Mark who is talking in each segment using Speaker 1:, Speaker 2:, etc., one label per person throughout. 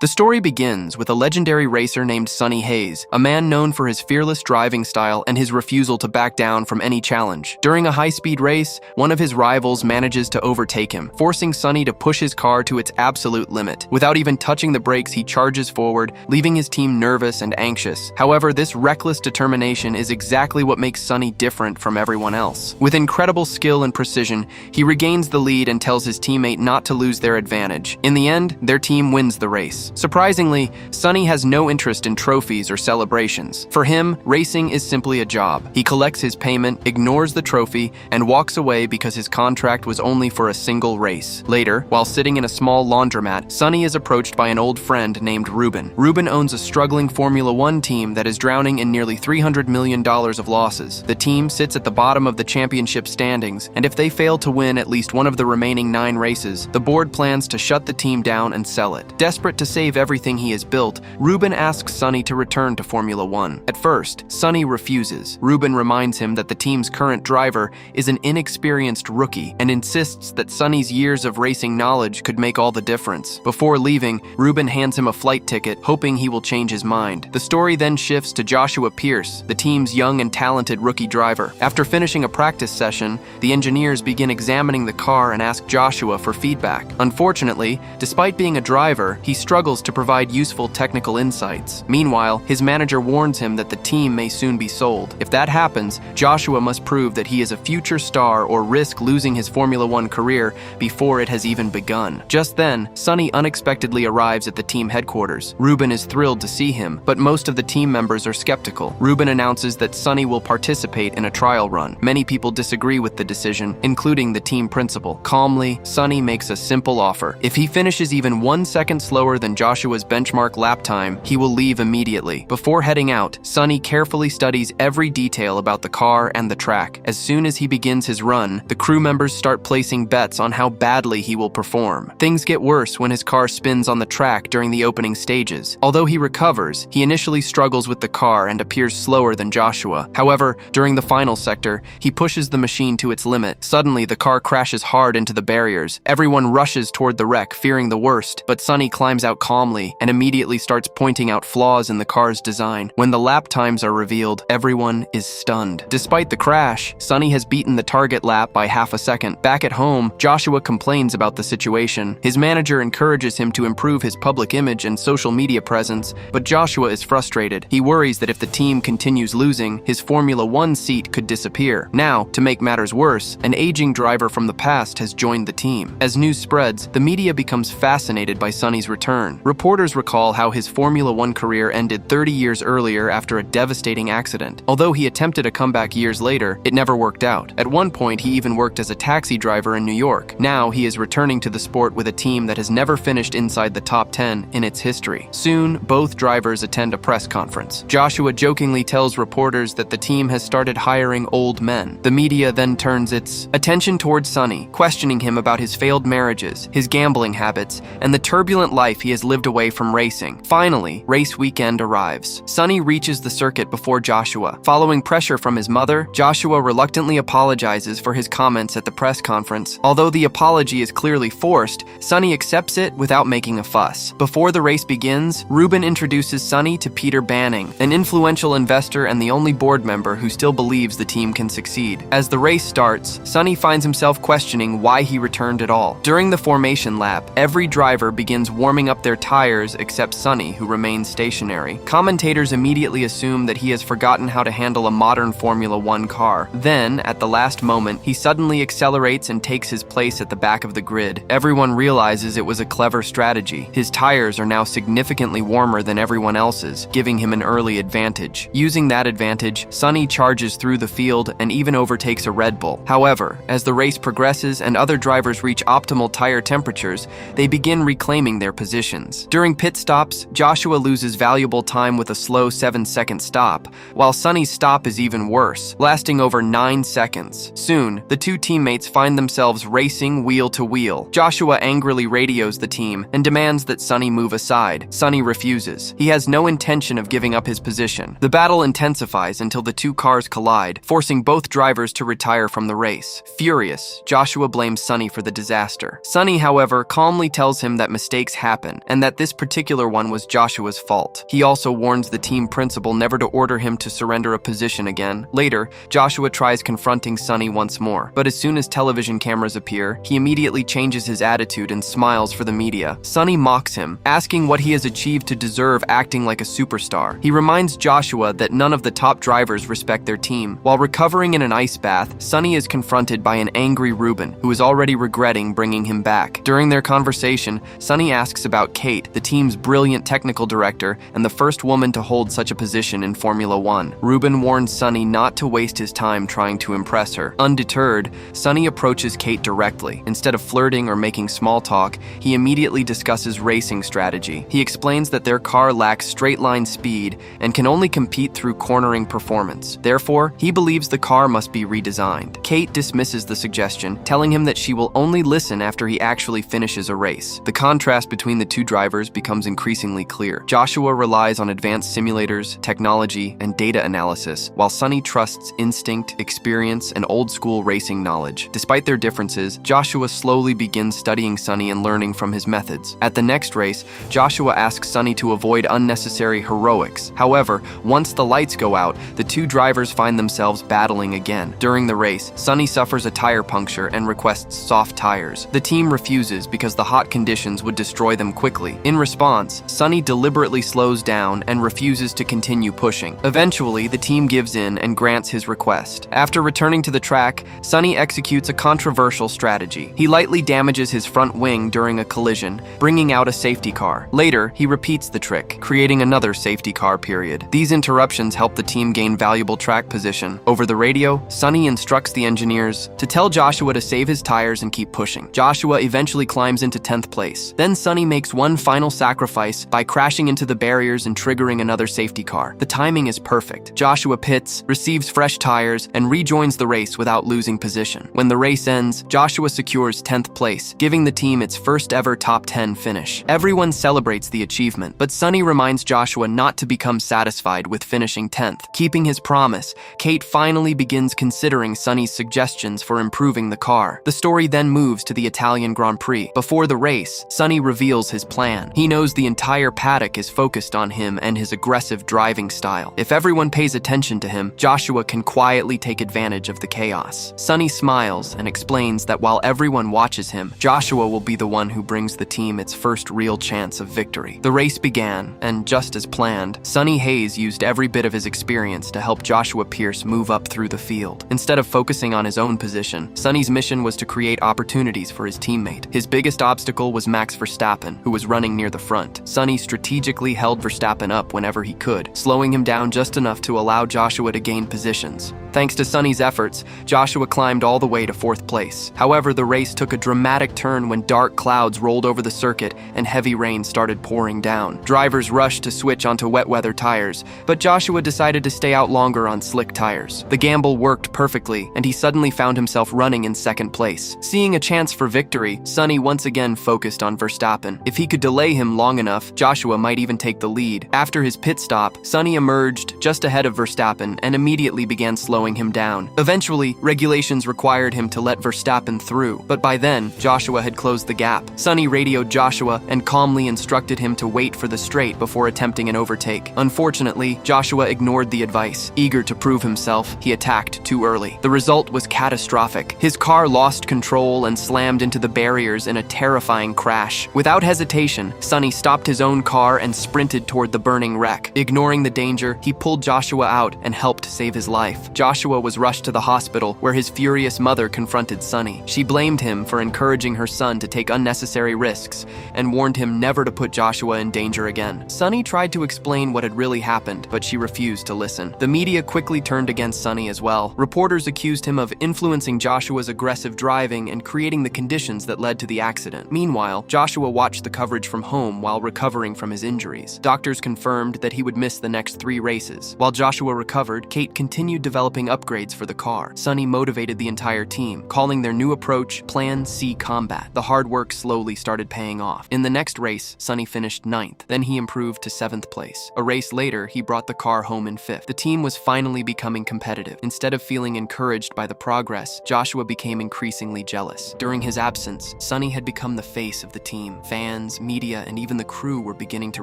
Speaker 1: The story begins with a legendary racer named Sonny Hayes, a man known for his fearless driving style and his refusal to back down from any challenge. During a high-speed race, one of his rivals manages to overtake him, forcing Sonny to push his car to its absolute limit. Without even touching the brakes, he charges forward, leaving his team nervous and anxious. However, this reckless determination is exactly what makes Sonny different from everyone else. With incredible skill and precision, he regains the lead and tells his teammate not to lose their advantage. In the end, their team wins the race. Surprisingly, Sonny has no interest in trophies or celebrations. For him, racing is simply a job. He collects his payment, ignores the trophy, and walks away because his contract was only for a single race. Later, while sitting in a small laundromat, Sonny is approached by an old friend named Ruben. Ruben owns a struggling Formula One team that is drowning in nearly $300 million of losses. The team sits at the bottom of the championship standings, and if they fail to win at least one of the remaining 9 races, the board plans to shut the team down and sell it. Desperate to save everything he has built, Ruben asks Sonny to return to Formula One. At first, Sonny refuses. Ruben reminds him that the team's current driver is an inexperienced rookie and insists that Sonny's years of racing knowledge could make all the difference. Before leaving, Ruben hands him a flight ticket, hoping he will change his mind. The story then shifts to Joshua Pierce, the team's young and talented rookie driver. After finishing a practice session, the engineers begin examining the car and ask Joshua for feedback. Unfortunately, despite being a driver, he struggles to provide useful technical insights. Meanwhile, his manager warns him that the team may soon be sold. If that happens, Joshua must prove that he is a future star or risk losing his Formula One career before it has even begun. Just then, Sonny unexpectedly arrives at the team headquarters. Ruben is thrilled to see him, but most of the team members are skeptical. Ruben announces that Sonny will participate in a trial run. Many people disagree with the decision, including the team principal. Calmly, Sonny makes a simple offer. If he finishes even 1 second slower than Joshua's benchmark lap time, he will leave immediately. Before heading out, Sonny carefully studies every detail about the car and the track. As soon as he begins his run, the crew members start placing bets on how badly he will perform. Things get worse when his car spins on the track during the opening stages. Although he recovers, he initially struggles with the car and appears slower than Joshua. However, during the final sector, he pushes the machine to its limit. Suddenly, the car crashes hard into the barriers. Everyone rushes toward the wreck, fearing the worst, but Sonny climbs out calmly and immediately starts pointing out flaws in the car's design. When the lap times are revealed, everyone is stunned. Despite the crash, Sonny has beaten the target lap by half a second. Back at home, Joshua complains about the situation. His manager encourages him to improve his public image and social media presence, but Joshua is frustrated. He worries that if the team continues losing, his Formula One seat could disappear. Now, to make matters worse, an aging driver from the past has joined the team. As news spreads, the media becomes fascinated by Sonny's return. Reporters recall how his Formula One career ended 30 years earlier after a devastating accident. Although he attempted a comeback years later, it never worked out. At one point, he even worked as a taxi driver in New York. Now, he is returning to the sport with a team that has never finished inside the top 10 in its history. Soon, both drivers attend a press conference. Joshua jokingly tells reporters that the team has started hiring old men. The media then turns its attention towards Sonny, questioning him about his failed marriages, his gambling habits, and the turbulent life he has lived away from racing. Finally, race weekend arrives. Sonny reaches the circuit before Joshua. Following pressure from his mother, Joshua reluctantly apologizes for his comments at the press conference. Although the apology is clearly forced, Sonny accepts it without making a fuss. Before the race begins, Ruben introduces Sonny to Peter Banning, an influential investor and the only board member who still believes the team can succeed. As the race starts, Sonny finds himself questioning why he returned at all. During the formation lap, every driver begins warming up their tires except Sonny, who remains stationary. Commentators immediately assume that he has forgotten how to handle a modern Formula One car. Then, at the last moment, he suddenly accelerates and takes his place at the back of the grid. Everyone realizes it was a clever strategy. His tires are now significantly warmer than everyone else's, giving him an early advantage. Using that advantage, Sonny charges through the field and even overtakes a Red Bull. However, as the race progresses and other drivers reach optimal tire temperatures, they begin reclaiming their positions. During pit stops, Joshua loses valuable time with a slow 7-second stop, while Sonny's stop is even worse, lasting over 9 seconds. Soon, the two teammates find themselves racing wheel to wheel. Joshua angrily radios the team and demands that Sonny move aside. Sonny refuses. He has no intention of giving up his position. The battle intensifies until the two cars collide, forcing both drivers to retire from the race. Furious, Joshua blames Sonny for the disaster. Sonny, however, calmly tells him that mistakes happen and that this particular one was Joshua's fault. He also warns the team principal never to order him to surrender a position again. Later, Joshua tries confronting Sonny once more, but as soon as television cameras appear, he immediately changes his attitude and smiles for the media. Sonny mocks him, asking what he has achieved to deserve acting like a superstar. He reminds Joshua that none of the top drivers respect their team. While recovering in an ice bath, Sonny is confronted by an angry Ruben, who is already regretting bringing him back. During their conversation, Sonny asks about Kate, the team's brilliant technical director and the first woman to hold such a position in Formula One. Ruben warns Sonny not to waste his time trying to impress her. Undeterred, Sonny approaches Kate directly. Instead of flirting or making small talk, he immediately discusses racing strategy. He explains that their car lacks straight-line speed and can only compete through cornering performance. Therefore, he believes the car must be redesigned. Kate dismisses the suggestion, telling him that she will only listen after he actually finishes a race. The contrast between the two drivers becomes increasingly clear. Joshua relies on advanced simulators, technology, and data analysis, while Sonny trusts instinct, experience, and old-school racing knowledge. Despite their differences, Joshua slowly begins studying Sonny and learning from his methods. At the next race, Joshua asks Sonny to avoid unnecessary heroics. However, once the lights go out, the two drivers find themselves battling again. During the race, Sonny suffers a tire puncture and requests soft tires. The team refuses because the hot conditions would destroy them quickly. In response, Sonny deliberately slows down and refuses to continue pushing. Eventually, the team gives in and grants his request. After returning to the track, Sonny executes a controversial strategy. He lightly damages his front wing during a collision, bringing out a safety car. Later, he repeats the trick, creating another safety car period. These interruptions help the team gain valuable track position. Over the radio, Sonny instructs the engineers to tell Joshua to save his tires and keep pushing. Joshua eventually climbs into 10th place. Then Sonny makes one final sacrifice by crashing into the barriers and triggering another safety car. The timing is perfect. Joshua pits, receives fresh tires, and rejoins the race without losing position. When the race ends, Joshua secures 10th place, giving the team its first ever top 10 finish. Everyone celebrates the achievement, but Sonny reminds Joshua not to become satisfied with finishing 10th. Keeping his promise, Kate finally begins considering Sonny's suggestions for improving the car. The story then moves to the Italian Grand Prix. Before the race, Sonny reveals his plan. He knows the entire paddock is focused on him and his aggressive driving style. If everyone pays attention to him, Joshua can quietly take advantage of the chaos. Sonny smiles and explains that while everyone watches him, Joshua will be the one who brings the team its first real chance of victory. The race began, and just as planned, Sonny Hayes used every bit of his experience to help Joshua Pierce move up through the field. Instead of focusing on his own position, Sonny's mission was to create opportunities for his teammate. His biggest obstacle was Max Verstappen, who was running near the front. Sonny strategically held Verstappen up whenever he could, slowing him down just enough to allow Joshua to gain positions. Thanks to Sonny's efforts, Joshua climbed all the way to 4th place. However, the race took a dramatic turn when dark clouds rolled over the circuit and heavy rain started pouring down. Drivers rushed to switch onto wet weather tires, but Joshua decided to stay out longer on slick tires. The gamble worked perfectly, and he suddenly found himself running in 2nd place. Seeing a chance for victory, Sonny once again focused on Verstappen. If he could delay him long enough, Joshua might even take the lead. After his pit stop, Sonny emerged just ahead of Verstappen and immediately began slowing him down. Eventually, regulations required him to let Verstappen through, but by then, Joshua had closed the gap. Sonny radioed Joshua and calmly instructed him to wait for the straight before attempting an overtake. Unfortunately, Joshua ignored the advice. Eager to prove himself, he attacked too early. The result was catastrophic. His car lost control and slammed into the barriers in a terrifying crash. Without hesitation, Sonny stopped his own car and sprinted toward the burning wreck. Ignoring the danger, he pulled Joshua out and helped save his life. Joshua was rushed to the hospital, where his furious mother confronted Sonny. She blamed him for encouraging her son to take unnecessary risks and warned him never to put Joshua in danger again. Sonny tried to explain what had really happened, but she refused to listen. The media quickly turned against Sonny as well. Reporters accused him of influencing Joshua's aggressive driving and creating the conditions that led to the accident. Meanwhile, Joshua watched the coverage from home while recovering from his injuries. Doctors confirmed that he would miss the next 3 races. While Joshua recovered, Kate continued developing upgrades for the car. Sonny motivated the entire team, calling their new approach Plan C Combat. The hard work slowly started paying off. In the next race, Sonny finished 9th. Then he improved to 7th place. A race later, he brought the car home in 5th. The team was finally becoming competitive. Instead of feeling encouraged by the progress, Joshua became increasingly jealous. During his absence, Sonny had become the face of the team. Fans, fans, media, and even the crew were beginning to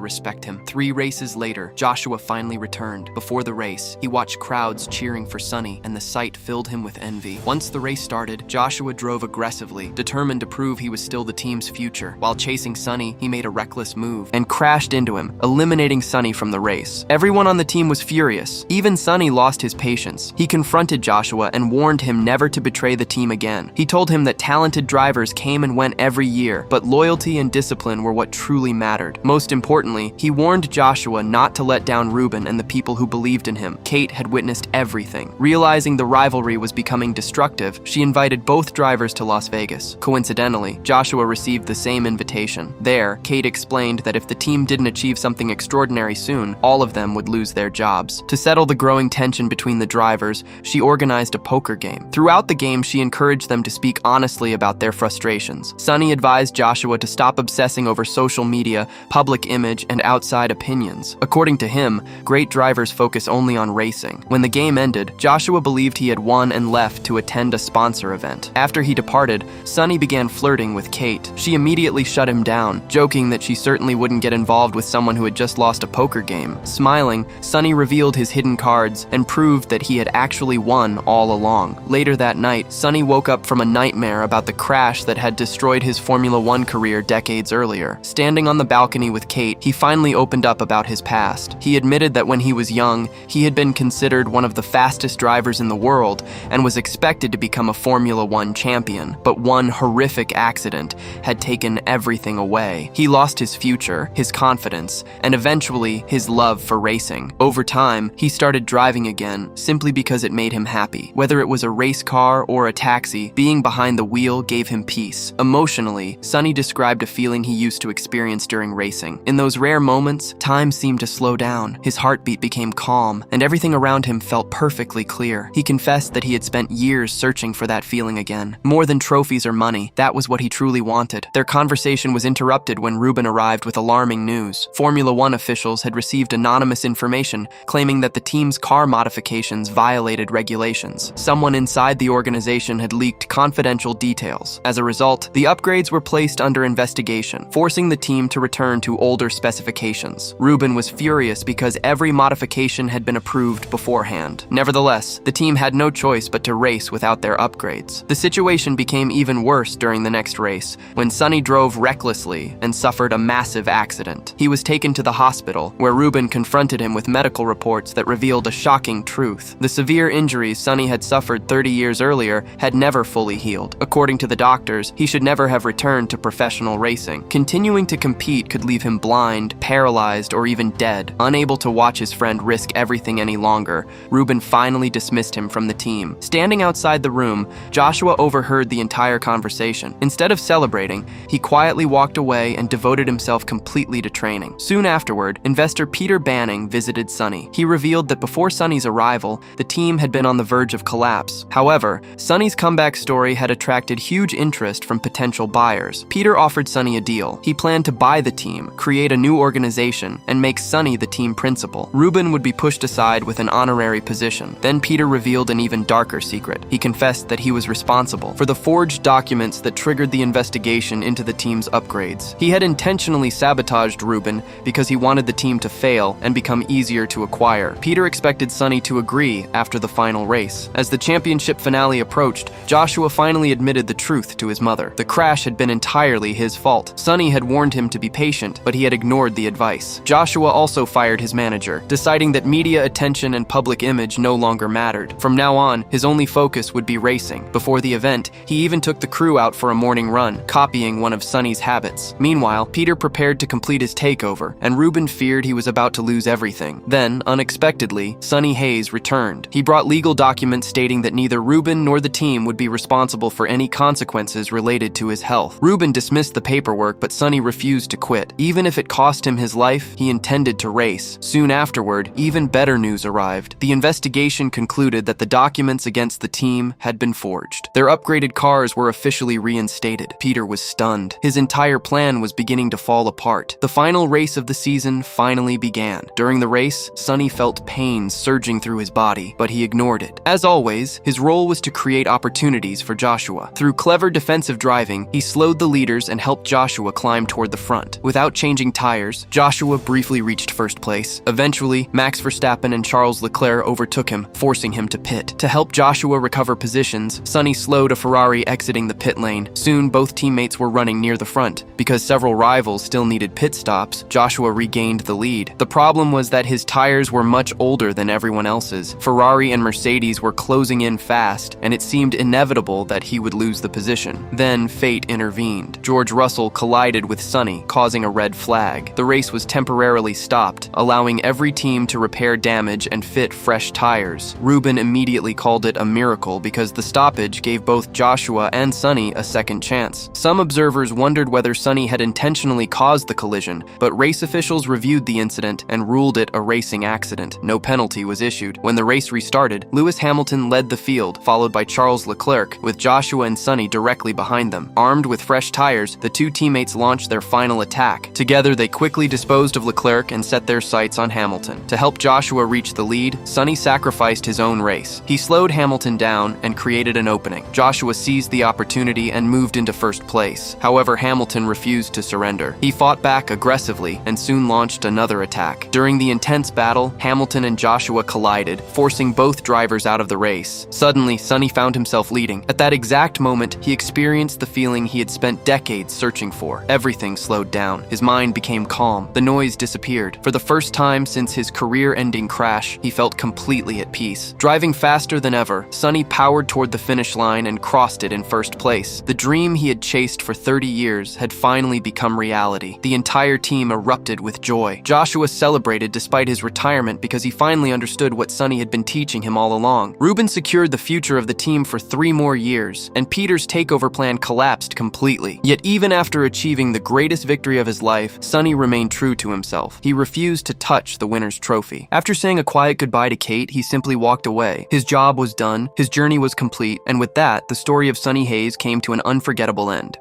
Speaker 1: respect him. 3 races later, Joshua finally returned. Before the race, he watched crowds cheering for Sonny, and the sight filled him with envy. Once the race started, Joshua drove aggressively, determined to prove he was still the team's future. While chasing Sonny, he made a reckless move and crashed into him, eliminating Sonny from the race. Everyone on the team was furious. Even Sonny lost his patience. He confronted Joshua and warned him never to betray the team again. He told him that talented drivers came and went every year, but loyalty and discipline were what truly mattered. Most importantly, he warned Joshua not to let down Ruben and the people who believed in him. Kate had witnessed everything. Realizing the rivalry was becoming destructive, she invited both drivers to Las Vegas. Coincidentally, Joshua received the same invitation. There, Kate explained that if the team didn't achieve something extraordinary soon, all of them would lose their jobs. To settle the growing tension between the drivers, she organized a poker game. Throughout the game, she encouraged them to speak honestly about their frustrations. Sonny advised Joshua to stop obsessing over social media, public image, and outside opinions. According to him, great drivers focus only on racing. When the game ended, Joshua believed he had won and left to attend a sponsor event. After he departed, Sonny began flirting with Kate. She immediately shut him down, joking that she certainly wouldn't get involved with someone who had just lost a poker game. Smiling, Sonny revealed his hidden cards and proved that he had actually won all along. Later that night, Sonny woke up from a nightmare about the crash that had destroyed his Formula One career decades earlier. Standing on the balcony with Kate, he finally opened up about his past. He admitted that when he was young, he had been considered one of the fastest drivers in the world and was expected to become a Formula One champion, but one horrific accident had taken everything away. He lost his future, his confidence, and eventually his love for racing. Over time, he started driving again simply because it made him happy. Whether it was a race car or a taxi, being behind the wheel gave him peace. Emotionally, Sonny described a feeling he used to experience during racing. In those rare moments, time seemed to slow down. His heartbeat became calm, and everything around him felt perfectly clear. He confessed that he had spent years searching for that feeling again. More than trophies or money, that was what he truly wanted. Their conversation was interrupted when Ruben arrived with alarming news. Formula One officials had received anonymous information claiming that the team's car modifications violated regulations. Someone inside the organization had leaked confidential details. As a result, the upgrades were placed under investigation, forcing the team to return to older specifications. Ruben was furious because every modification had been approved beforehand. Nevertheless, the team had no choice but to race without their upgrades. The situation became even worse during the next race, when Sonny drove recklessly and suffered a massive accident. He was taken to the hospital, where Ruben confronted him with medical reports that revealed a shocking truth. The severe injuries Sonny had suffered 30 years earlier had never fully healed. According to the doctors, he should never have returned to professional racing. Continuing to compete could leave him blind, paralyzed, or even dead. Unable to watch his friend risk everything any longer, Ruben finally dismissed him from the team. Standing outside the room, Joshua overheard the entire conversation. Instead of celebrating, he quietly walked away and devoted himself completely to training. Soon afterward, investor Peter Banning visited Sonny. He revealed that before Sonny's arrival, the team had been on the verge of collapse. However, Sonny's comeback story had attracted huge interest from potential buyers. Peter offered Sonny a deal. He planned to buy the team, create a new organization, and make Sonny the team principal. Ruben would be pushed aside with an honorary position. Then Peter revealed an even darker secret. He confessed that he was responsible for the forged documents that triggered the investigation into the team's upgrades. He had intentionally sabotaged Ruben because he wanted the team to fail and become easier to acquire. Peter expected Sonny to agree after the final race. As the championship finale approached, Joshua finally admitted the truth to his mother. The crash had been entirely his fault. Sonny had warned him to be patient, but he had ignored the advice. Joshua also fired his manager, deciding that media attention and public image no longer mattered. From now on, his only focus would be racing. Before the event, he even took the crew out for a morning run, copying one of Sonny's habits. Meanwhile, Peter prepared to complete his takeover, and Ruben feared he was about to lose everything. Then, unexpectedly, Sonny Hayes returned. He brought legal documents stating that neither Ruben nor the team would be responsible for any consequences related to his health. Ruben dismissed the paperwork, but Sonny refused to quit. Even if it cost him his life, he intended to race. Soon afterward, even better news arrived. The investigation concluded that the documents against the team had been forged. Their upgraded cars were officially reinstated. Peter was stunned. His entire plan was beginning to fall apart. The final race of the season finally began. During the race, Sonny felt pain surging through his body, but he ignored it. As always, his role was to create opportunities for Joshua. Through clever defensive driving, he slowed the leaders and helped Joshua climb climb toward the front. Without changing tires, Joshua briefly reached first place. Eventually, Max Verstappen and Charles Leclerc overtook him, forcing him to pit. To help Joshua recover positions, Sonny slowed a Ferrari exiting the pit lane. Soon, both teammates were running near the front. Because several rivals still needed pit stops, Joshua regained the lead. The problem was that his tires were much older than everyone else's. Ferrari and Mercedes were closing in fast, and it seemed inevitable that he would lose the position. Then, fate intervened. George Russell collided with Sonny, causing a red flag. The race was temporarily stopped, allowing every team to repair damage and fit fresh tires. Rubin immediately called it a miracle because the stoppage gave both Joshua and Sonny a second chance. Some observers wondered whether Sonny had intentionally caused the collision, but race officials reviewed the incident and ruled it a racing accident. No penalty was issued. When the race restarted, Lewis Hamilton led the field, followed by Charles Leclerc, with Joshua and Sonny directly behind them. Armed with fresh tires, the two teammates launched their final attack. Together, they quickly disposed of Leclerc and set their sights on Hamilton. To help Joshua reach the lead, Sonny sacrificed his own race. He slowed Hamilton down and created an opening. Joshua seized the opportunity and moved into first place. However, Hamilton refused to surrender. He fought back aggressively and soon launched another attack. During the intense battle, Hamilton and Joshua collided, forcing both drivers out of the race. Suddenly, Sonny found himself leading. At that exact moment, he experienced the feeling he had spent decades searching for. Everything slowed down. His mind became calm. The noise disappeared. For the first time since his career-ending crash, he felt completely at peace. Driving faster than ever, Sonny powered toward the finish line and crossed it in first place. The dream he had chased for 30 years had finally become reality. The entire team erupted with joy. Joshua celebrated despite his retirement because he finally understood what Sonny had been teaching him all along. Rubin secured the future of the team for 3 more years, and Peter's takeover plan collapsed completely. Yet even after achieving the greatest victory of his life, Sonny remained true to himself. He refused to touch the winner's trophy. After saying a quiet goodbye to Kate, he simply walked away. His job was done, his journey was complete, and with that, the story of Sonny Hayes came to an unforgettable end.